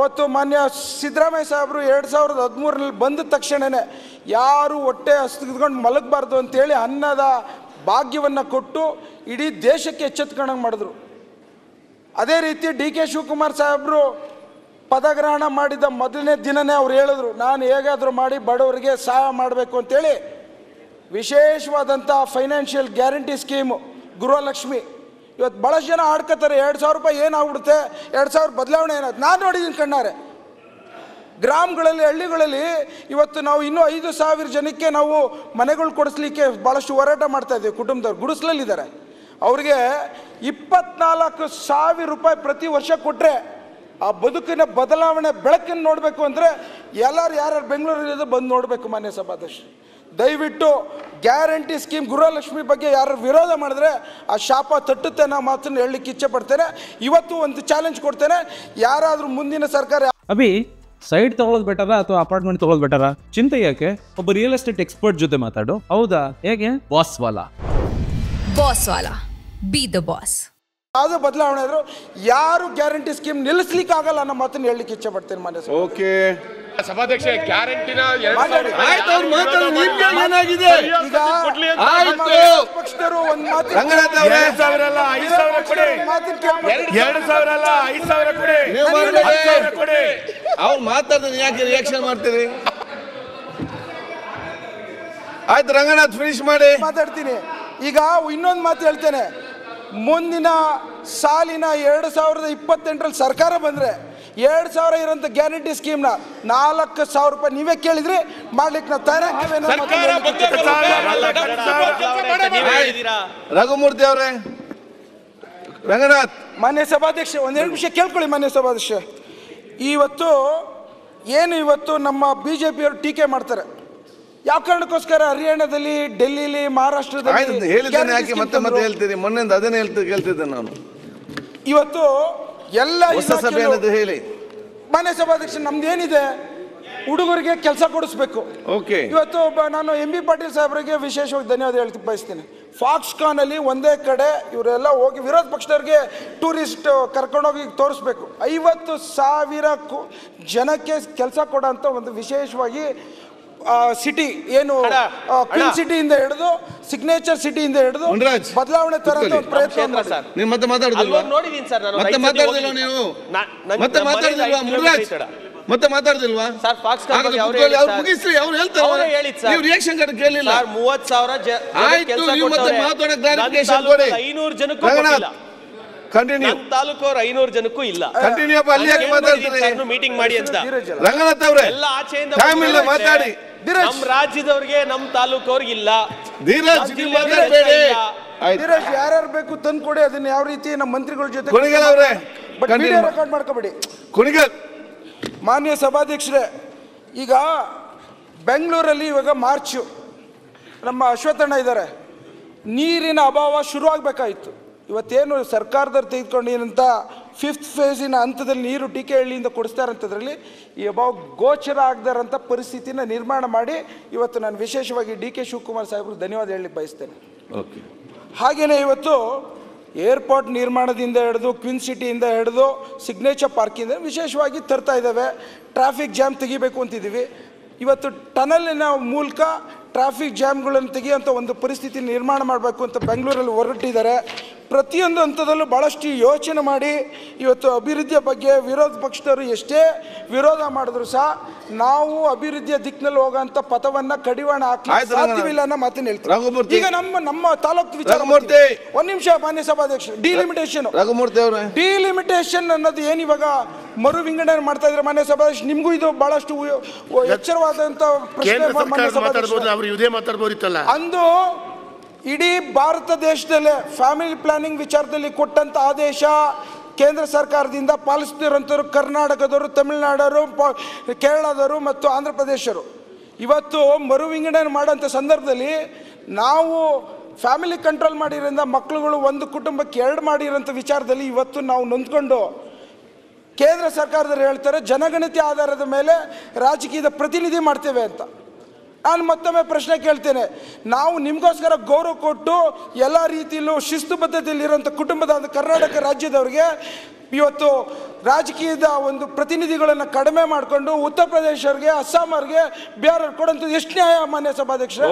ಅವತ್ತು ಮಾನ್ಯ ಸಿದ್ದರಾಮಯ್ಯ ಸಾಹೇಬರು 2013ರಲ್ಲಿ ಬಂದ ತಕ್ಷಣವೇ ಯಾರು ಹೊಟ್ಟೆ ಹಸ್ದುಕೊಂಡು ಮಲಗಬಾರ್ದು ಅಂತೇಳಿ ಅನ್ನದ ಭಾಗ್ಯವನ್ನು ಕೊಟ್ಟು ಇಡೀ ದೇಶಕ್ಕೆ ಎಚ್ಚೆತ್ಕೊಂಡಂಗೆ ಮಾಡಿದ್ರು. ಅದೇ ರೀತಿ ಡಿ ಕೆ ಶಿವಕುಮಾರ್ ಸಾಹೇಬರು ಪದಗ್ರಹಣ ಮಾಡಿದ ಮೊದಲನೇ ದಿನವೇ ಅವ್ರು ಹೇಳಿದ್ರು, ನಾನು ಹೇಗಾದರೂ ಮಾಡಿ ಬಡವರಿಗೆ ಸಹಾಯ ಮಾಡಬೇಕು ಅಂತೇಳಿ ವಿಶೇಷವಾದಂಥ ಫೈನಾನ್ಷಿಯಲ್ ಗ್ಯಾರಂಟಿ ಸ್ಕೀಮು ಗೃಹಲಕ್ಷ್ಮಿ. ಇವತ್ತು ಭಾಳಷ್ಟು ಜನ ಆಡ್ಕೋತಾರೆ, 2,000 ರೂಪಾಯಿ ಏನಾಗ್ಬಿಡುತ್ತೆ, 2,000 ಬದಲಾವಣೆ ಏನಾಯ್ತು. ನಾನು ನೋಡಿದ್ದೀನಿ ಕಣ್ಣಾರೆ. ಗ್ರಾಮಗಳಲ್ಲಿ ಹಳ್ಳಿಗಳಲ್ಲಿ ಇವತ್ತು ನಾವು ಇನ್ನೂ 5,000 ಜನಕ್ಕೆ ನಾವು ಮನೆಗಳು ಕೊಡಿಸ್ಲಿಕ್ಕೆ ಭಾಳಷ್ಟು ಹೋರಾಟ ಮಾಡ್ತಾ ಇದ್ದೀವಿ. ಕುಟುಂಬದವ್ರು ಗುಡಿಸ್ಲಲ್ಲಿದ್ದಾರೆ, ಅವ್ರಿಗೆ 24,000 ರೂಪಾಯಿ ಪ್ರತಿ ವರ್ಷ ಕೊಟ್ಟರೆ ಆ ಬದುಕಿನ ಬದಲಾವಣೆ ಬೆಳಕನ್ನು ನೋಡಬೇಕು ಅಂದರೆ ಯಾರು ಬೆಂಗಳೂರಲ್ಲಿ ಬಂದು ನೋಡಬೇಕು. ಮಾನ್ಯ ಸಭಾಧ್ಯಕ್ಷ, ದಯವಿಟ್ಟು ಗ್ಯಾರಂಟಿ ಸ್ಕೀಮ್ ಗೃಹಲಕ್ಷ್ಮಿ ಬಗ್ಗೆ ಯಾರು ವಿರೋಧ ಮಾಡಿದ್ರೆ ಆ ಶಾಪ ತಟ್ಟುತ್ತೆ ಅನ್ನೋ ಮಾತನ್ನು ಹೇಳಲಿಕ್ಕೆ ಇಚ್ಛೆ ಪಡ್ತೇನೆ. ಇವತ್ತು ಒಂದು ಚಾಲೆಂಜ್ ಕೊಡ್ತೇನೆ, ಯಾರಾದರೂ ಮುಂದಿನ ಸರ್ಕಾರ ಅಭಿ ಸೈಡ್ ತಗೊಳ್ಳೋದು ಬೆಟರ ಅಥವಾ ಅಪಾರ್ಟ್ಮೆಂಟ್ ತಗೊಳ್ಳೋದು ಬೆಟರ? ಚಿಂತೆ ಯಾಕೆ, ಒಬ್ಬ ರಿಯಲ್ ಎಸ್ಟೇಟ್ ಎಕ್ಸ್ಪರ್ಟ್ ಜೊತೆ ಮಾತಾಡು. ಹೌದಾ, ಹೇಗೆ? Boss Vala B the boss. ಯಾವುದೇ ಬದಲಾವಣೆ ಆದರೂ ಯಾರು ಗ್ಯಾರಂಟಿ ಸ್ಕೀಮ್ ನಿಲ್ಲಿಸ್ಲಿಕ್ಕೆ ಆಗಲ್ಲ ಅನ್ನೋ ಮಾತನ್ನು ಹೇಳಲಿಕ್ಕೆ ಇಚ್ಛೆ ಪಡ್ತೇನೆ. ಮಾನ್ಯ ಓಕೆ ಸಭಾಧ್ಯಕ್ಷ, ಗ್ಯಾರಂಟಿನ ಪಕ್ಷದವರು ಒಂದು ಮಾತು ಅವ್ರು ಮಾತಾಡ್ತಾರೆ, ಯಾಕೆ ರಿಯಾಕ್ಷನ್ ಮಾಡ್ತೀರಿ? ಆಯ್ತು ರಂಗನಾಥ್, ಫಿನಿಶ್ ಮಾಡಿ. ಮಾತಾಡ್ತೀನಿ. ಈಗ ಇನ್ನೊಂದು ಮಾತು ಹೇಳ್ತೇನೆ, ಮುಂದಿನ ಸಾಲಿನ 2028ರಲ್ಲಿ ಸರ್ಕಾರ ಬಂದರೆ 2,000 ಇರೋಂಥ ಗ್ಯಾರಂಟಿ ಸ್ಕೀಮ್ನ 4,000 ರೂಪಾಯಿ ನೀವೇ ಕೇಳಿದ್ರಿ ಮಾಡ್ಲಿಕ್ಕೆ ನಾವು ತಯಾರಾಗಿದ್ದೇವೆ. ರಘುಮೂರ್ತಿ ಅವರೇ, ರಂಗನಾಥ್. ಮಾನ್ಯ ಸಭಾಧ್ಯಕ್ಷ, ಒಂದೆರಡು ವಿಷಯ ಕೇಳ್ಕೊಳ್ಳಿ. ಮಾನ್ಯ ಸಭಾಧ್ಯಕ್ಷ, ಇವತ್ತು ನಮ್ಮ BJP-ಯವರು ಟೀಕೆ ಮಾಡ್ತಾರೆ. ಯಾವ ಕಾರಣಕ್ಕೋಸ್ಕರ ಹರಿಯಾಣದಲ್ಲಿ, ಡೆಲ್ಲಿಲಿ, ಮಹಾರಾಷ್ಟ್ರದಲ್ಲಿ ಹೇಳಿದ್ದೇನೆ, ಯಾಕೆ ಮತ್ತೆ ಹೇಳ್ತೀರಿ? ಮೊನ್ನೆಯಿಂದ ಅದನ್ನೇ ಕೇಳ್ತಿದ್ದೆ ನಾನು. ಇವತ್ತು ಎಲ್ಲ ಸಭೆ ಹೇಳಿ. ಮಾನ್ಯ ಸಭಾಧ್ಯಕ್ಷ, ನಮ್ದೇನಿದೆ, ಹುಡುಗರಿಗೆ ಕೆಲಸ ಕೊಡಿಸ್ಬೇಕು. ಇವತ್ತು ನಾನು MB ಪಾಟೀಲ್ ಸಾಹೇಬರಿಗೆ ವಿಶೇಷವಾಗಿ ಧನ್ಯವಾದ ಹೇಳ್ತಿ ಬಯಸ್ತೀನಿ. ಫಾಕ್ಸ್ಕಾನಲ್ಲಿ ಒಂದೇ ಕಡೆ ಇವರೆಲ್ಲ ಹೋಗಿ ವಿರೋಧ ಪಕ್ಷದವ್ರಿಗೆ ಟೂರಿಸ್ಟ್ ಕರ್ಕೊಂಡೋಗಿ ತೋರಿಸ್ಬೇಕು. 50,000 ಜನಕ್ಕೆ ಕೆಲಸ ಕೊಡೋಂಥ ಒಂದು ವಿಶೇಷವಾಗಿ ಸಿಟಿ ಏನು ಕ್ವೀನ್ ಸಿಟಿಯಿಂದ ಹಿಡಿದು ಸಿಗ್ನೇಚರ್ ಸಿಟಿಯಿಂದ ಹಿಡಿದು ಬದಲಾವಣೆ ತರೋದು ಪ್ರಯತ್ನ ಮಾತಾಡ್ದಿಲ್ವಾ? 500 ಜನಕ್ಕೂ ಇಲ್ಲ. ಮೀಟಿಂಗ್ ಮಾಡಿ ಅಂತ ರಂಗನಾಥ್ ಅವರೇ, ಎಲ್ಲ ಆಚೆಯಿಂದ ಮಾತಾಡಿ. ನಮ್ಮ ರಾಜ್ಯದವ್ರಿಗೆ, ನಮ್ಮ ತಾಲೂಕವ್ರಿಗೆ ಇಲ್ಲ. ಯಾರ್ಯಾರು ಬೇಕು ತಂದು ಕೊಡಿ, ಅದನ್ನ ಯಾವ ರೀತಿ ನಮ್ಮ ಮಂತ್ರಿಗಳ ಜೊತೆ ರೆಕಾರ್ಡ್ ಮಾಡ್ಕೋಬೇಡಿ. ಮಾನ್ಯ ಸಭಾಧ್ಯಕ್ಷರೇ, ಈಗ ಬೆಂಗಳೂರಲ್ಲಿ ಇವಾಗ ಮಾರ್ಚು ನಮ್ಮ ಅಶ್ವತ್ಥಣ್ಣ ಇದ್ದಾರೆ, ನೀರಿನ ಅಭಾವ ಶುರುವಾಗಬೇಕಾಯಿತು. ಇವತ್ತೇನು ಸರ್ಕಾರದವ್ರು ತೆಗೆದುಕೊಂಡಿರಂಥ 5th ಫೇಸಿನ ಹಂತದಲ್ಲಿ ನೀರು ಟೀಕೆಹಳ್ಳಿಯಿಂದ ಕೊಡಿಸ್ತಾರಂಥದ್ರಲ್ಲಿ ಈ ಅಭಾವ ಗೋಚರ ಆಗದಾರಂಥ ಪರಿಸ್ಥಿತಿನ ನಿರ್ಮಾಣ ಮಾಡಿ ಇವತ್ತು ನಾನು ವಿಶೇಷವಾಗಿ ಡಿ ಕೆ ಶಿವಕುಮಾರ್ ಸಾಹೇಬ್ರು ಧನ್ಯವಾದ ಹೇಳಲಿಕ್ಕೆ ಬಯಸ್ತೇನೆ. ಹಾಗೆಯೇ ಇವತ್ತು ಏರ್ಪೋರ್ಟ್ ನಿರ್ಮಾಣದಿಂದ ಹಿಡಿದು ಕ್ವೀನ್ ಸಿಟಿಯಿಂದ ಹಿಡಿದು ಸಿಗ್ನೇಚರ್ ಪಾರ್ಕಿಂದ ವಿಶೇಷವಾಗಿ ತರ್ತಾ ಇದ್ದಾವೆ. ಟ್ರಾಫಿಕ್ ಜಾಮ್ ತೆಗಿಬೇಕು ಅಂತಿದ್ದೀವಿ. ಇವತ್ತು ಟನಲಿನ ಮೂಲಕ ಟ್ರಾಫಿಕ್ ಜಾಮ್ಗಳನ್ನು ತೆಗೆಯುವಂಥ ಒಂದು ಪರಿಸ್ಥಿತಿ ನಿರ್ಮಾಣ ಮಾಡಬೇಕು ಅಂತ ಬೆಂಗಳೂರಲ್ಲಿ ಹೊರಟಿದ್ದಾರೆ. ಪ್ರತಿಯೊಂದು ಹಂತದಲ್ಲೂ ಭಾಳಷ್ಟು ಯೋಚನೆ ಮಾಡಿ ಇವತ್ತು ಅಭಿವೃದ್ಧಿಯ ಬಗ್ಗೆ ವಿರೋಧ ಪಕ್ಷದವರು ಎಷ್ಟೇ ವಿರೋಧ ಮಾಡಿದ್ರು ಸಹ ನಾವು ಅಭಿವೃದ್ಧಿಯ ದಿಕ್ಕಿನಲ್ಲಿ ಹೋಗೋಂಥ ಪಥವನ್ನು ಕಡಿವಾಣ ಹಾಕಿ ಸಾಧ್ಯವಿಲ್ಲ ಅನ್ನೋ ಮಾತನ್ನು ಹೇಳ್ತೀವಿ. ಈಗ ನಮ್ಮ ತಾಲೂಕು ವಿಚಾರ ಒಂದು ನಿಮಿಷ ಮಾನ್ಯ ಸಭಾಧ್ಯಕ್ಷ, ಡಿಲಿಮಿಟೇಷನ್ ಅನ್ನೋದು ಏನು ಇವಾಗ ಮರು ವಿಂಗಡಣೆ ಮಾಡ್ತಾ ಇದ್ರೆ ಮಾನ್ಯ ಸಭಾಧ್ಯಕ್ಷ, ನಿಮಗೂ ಇದು ಬಹಳಷ್ಟು ಎಚ್ಚರವಾದಂಥ ಪ್ರಶ್ನೆ. ಅಂದು ಇಡೀ ಭಾರತ ದೇಶದಲ್ಲೇ ಫ್ಯಾಮಿಲಿ ಪ್ಲಾನಿಂಗ್ ವಿಚಾರದಲ್ಲಿ ಕೊಟ್ಟಂತ ಆದೇಶ ಕೇಂದ್ರ ಸರ್ಕಾರದಿಂದ ಪಾಲಿಸ್ತಿರೋಂಥವ್ರು ಕರ್ನಾಟಕದವರು, ತಮಿಳುನಾಡವರು, ಕೇರಳದವರು ಮತ್ತು ಆಂಧ್ರ ಪ್ರದೇಶರು. ಇವತ್ತು ಮರು ವಿಂಗಡಣೆ ಮಾಡೋಂಥ ಸಂದರ್ಭದಲ್ಲಿ ನಾವು ಫ್ಯಾಮಿಲಿ ಕಂಟ್ರೋಲ್ ಮಾಡಿರೋದ್ರಿಂದ ಮಕ್ಕಳುಗಳು ಒಂದು ಕುಟುಂಬಕ್ಕೆ 2 ಮಾಡಿರೋಂಥ ವಿಚಾರದಲ್ಲಿ ಇವತ್ತು ನಾವು ನೊಂದ್ಕೊಂಡು ಕೇಂದ್ರ ಸರ್ಕಾರದವರು ಹೇಳ್ತಾರೆ ಜನಗಣತಿ ಆಧಾರದ ಮೇಲೆ ರಾಜಕೀಯದ ಪ್ರತಿನಿಧಿ ಮಾಡ್ತೇವೆ ಅಂತ. ನಾನು ಮತ್ತೊಮ್ಮೆ ಪ್ರಶ್ನೆ ಕೇಳ್ತೇನೆ, ನಾವು ನಿಮಗೋಸ್ಕರ ಗೌರವ ಕೊಟ್ಟು ಎಲ್ಲ ರೀತಿಯಲ್ಲೂ ಶಿಸ್ತುಬದ್ಧತೆಯಲ್ಲಿರುವಂಥ ಕುಟುಂಬದ ಕರ್ನಾಟಕ ರಾಜ್ಯದವರಿಗೆ ಇವತ್ತು ರಾಜಕೀಯದ ಒಂದು ಪ್ರತಿನಿಧಿಗಳನ್ನು ಕಡಿಮೆ ಮಾಡಿಕೊಂಡು ಉತ್ತರ ಪ್ರದೇಶ ಅವ್ರಿಗೆ, ಅಸ್ಸಾಂ ಅವ್ರಿಗೆ, ಬಿಹಾರ್ ಅವ್ರಿಗೆ ಕೊಡುವಂಥದ್ದು ಎಷ್ಟು ನ್ಯಾಯ ಮಾನ್ಯ ಸಭಾಧ್ಯಕ್ಷರೇ?